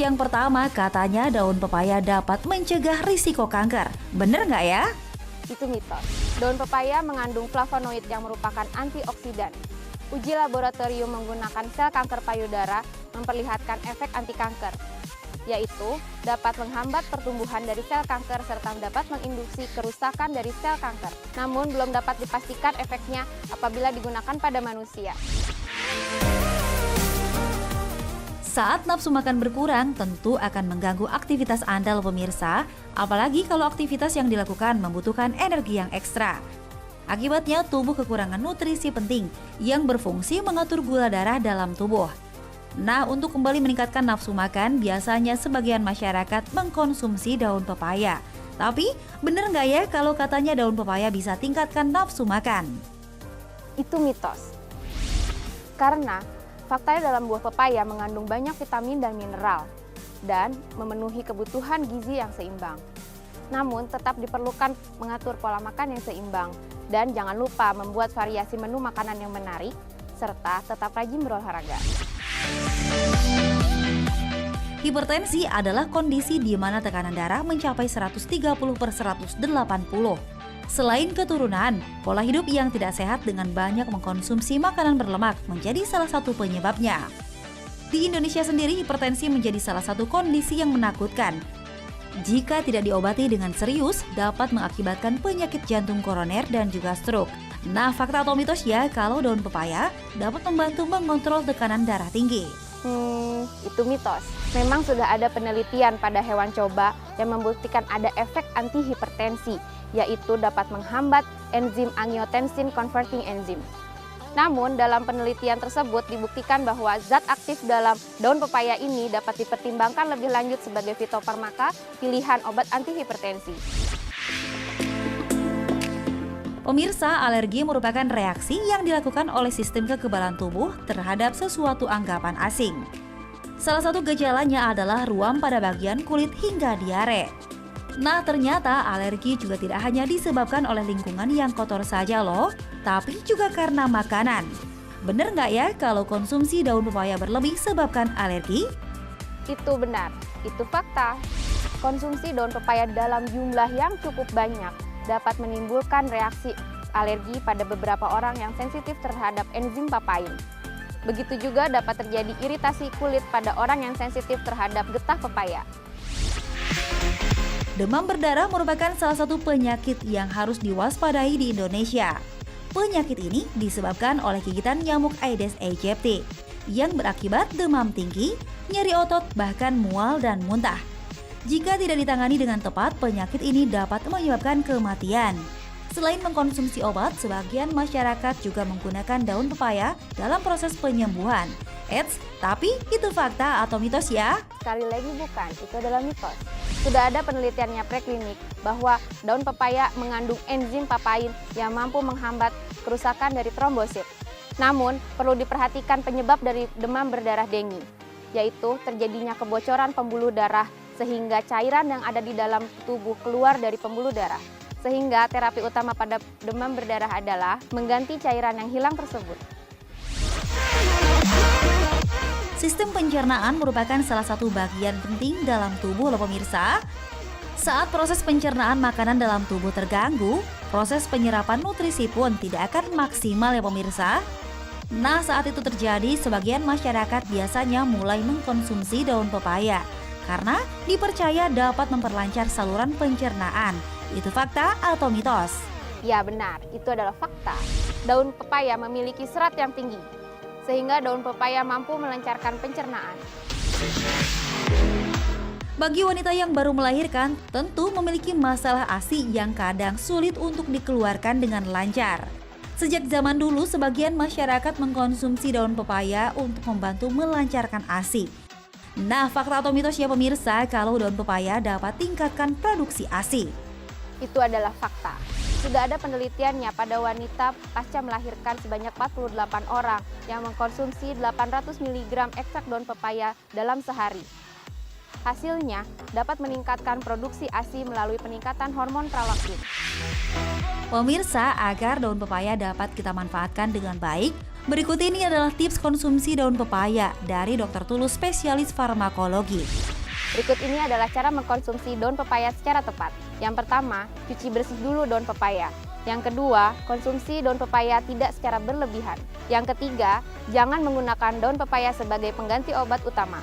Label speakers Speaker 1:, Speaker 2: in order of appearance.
Speaker 1: yang pertama, katanya daun pepaya dapat mencegah risiko kanker. Bener nggak ya?
Speaker 2: Itu mitos. Daun pepaya mengandung flavonoid yang merupakan antioksidan. Uji laboratorium menggunakan sel kanker payudara memperlihatkan efek anti kanker, yaitu dapat menghambat pertumbuhan dari sel kanker serta dapat menginduksi kerusakan dari sel kanker. Namun belum dapat dipastikan efeknya apabila digunakan pada manusia.
Speaker 1: Saat nafsu makan berkurang, tentu akan mengganggu aktivitas Anda loh pemirsa, apalagi kalau aktivitas yang dilakukan membutuhkan energi yang ekstra. Akibatnya, tubuh kekurangan nutrisi penting yang berfungsi mengatur gula darah dalam tubuh. Nah, untuk kembali meningkatkan nafsu makan, biasanya sebagian masyarakat mengkonsumsi daun pepaya. Tapi, bener nggak ya kalau katanya daun pepaya bisa tingkatkan nafsu makan?
Speaker 2: Itu mitos. Karena faktanya dalam buah pepaya mengandung banyak vitamin dan mineral dan memenuhi kebutuhan gizi yang seimbang. Namun tetap diperlukan mengatur pola makan yang seimbang dan jangan lupa membuat variasi menu makanan yang menarik serta tetap rajin berolahraga.
Speaker 1: Hipertensi adalah kondisi di mana tekanan darah mencapai 130/180. Selain keturunan, pola hidup yang tidak sehat dengan banyak mengkonsumsi makanan berlemak menjadi salah satu penyebabnya. Di Indonesia sendiri, hipertensi menjadi salah satu kondisi yang menakutkan. Jika tidak diobati dengan serius, dapat mengakibatkan penyakit jantung koroner dan juga stroke. Nah, fakta atau mitos ya kalau daun pepaya dapat membantu mengontrol tekanan darah tinggi?
Speaker 2: Itu mitos. Memang sudah ada penelitian pada hewan coba yang membuktikan ada efek anti-hipertensi, yaitu dapat menghambat enzim angiotensin converting enzyme. Namun, dalam penelitian tersebut dibuktikan bahwa zat aktif dalam daun pepaya ini dapat dipertimbangkan lebih lanjut sebagai fitofarmaka pilihan obat anti-hipertensi.
Speaker 1: Pemirsa, alergi merupakan reaksi yang dilakukan oleh sistem kekebalan tubuh terhadap sesuatu anggapan asing. Salah satu gejalanya adalah ruam pada bagian kulit hingga diare. Nah, ternyata alergi juga tidak hanya disebabkan oleh lingkungan yang kotor saja loh, tapi juga karena makanan. Bener nggak ya kalau konsumsi daun pepaya berlebih sebabkan alergi?
Speaker 2: Itu benar, itu fakta. Konsumsi daun pepaya dalam jumlah yang cukup banyak dapat menimbulkan reaksi alergi pada beberapa orang yang sensitif terhadap enzim papain. Begitu juga dapat terjadi iritasi kulit pada orang yang sensitif terhadap getah pepaya.
Speaker 1: Demam berdarah merupakan salah satu penyakit yang harus diwaspadai di Indonesia. Penyakit ini disebabkan oleh gigitan nyamuk Aedes aegypti yang berakibat demam tinggi, nyeri otot, bahkan mual dan muntah. Jika tidak ditangani dengan tepat, penyakit ini dapat menyebabkan kematian. Selain mengkonsumsi obat, sebagian masyarakat juga menggunakan daun pepaya dalam proses penyembuhan. Eits, tapi itu fakta atau mitos ya?
Speaker 2: Sekali lagi bukan, itu adalah mitos. Sudah ada penelitiannya preklinik bahwa daun pepaya mengandung enzim papain yang mampu menghambat kerusakan dari trombosit. Namun, perlu diperhatikan penyebab dari demam berdarah dengue, yaitu terjadinya kebocoran pembuluh darah sehingga cairan yang ada di dalam tubuh keluar dari pembuluh darah. Sehingga terapi utama pada demam berdarah adalah mengganti cairan yang hilang tersebut.
Speaker 1: Sistem pencernaan merupakan salah satu bagian penting dalam tubuh loh pemirsa. Saat proses pencernaan makanan dalam tubuh terganggu, proses penyerapan nutrisi pun tidak akan maksimal ya pemirsa. Nah, saat itu terjadi, sebagian masyarakat biasanya mulai mengkonsumsi daun pepaya karena dipercaya dapat memperlancar saluran pencernaan. Itu fakta atau mitos?
Speaker 2: Ya benar, itu adalah fakta. Daun pepaya memiliki serat yang tinggi, sehingga daun pepaya mampu melancarkan pencernaan.
Speaker 1: Bagi wanita yang baru melahirkan, tentu memiliki masalah ASI yang kadang sulit untuk dikeluarkan dengan lancar. Sejak zaman dulu, sebagian masyarakat mengkonsumsi daun pepaya untuk membantu melancarkan ASI. Nah, fakta atau mitos ya pemirsa kalau daun pepaya dapat tingkatkan produksi ASI?
Speaker 2: Itu adalah fakta. Sudah ada penelitiannya pada wanita pasca melahirkan sebanyak 48 orang yang mengkonsumsi 800 mg ekstrak daun pepaya dalam sehari. Hasilnya dapat meningkatkan produksi ASI melalui peningkatan hormon prolaktin.
Speaker 1: Pemirsa, agar daun pepaya dapat kita manfaatkan dengan baik, Berikut ini adalah tips konsumsi daun pepaya dari Dr. Tulus, spesialis farmakologi.
Speaker 2: Berikut ini adalah cara mengkonsumsi daun pepaya secara tepat. Yang pertama, cuci bersih dulu daun pepaya. Yang kedua, konsumsi daun pepaya tidak secara berlebihan. Yang ketiga, jangan menggunakan daun pepaya sebagai pengganti obat utama.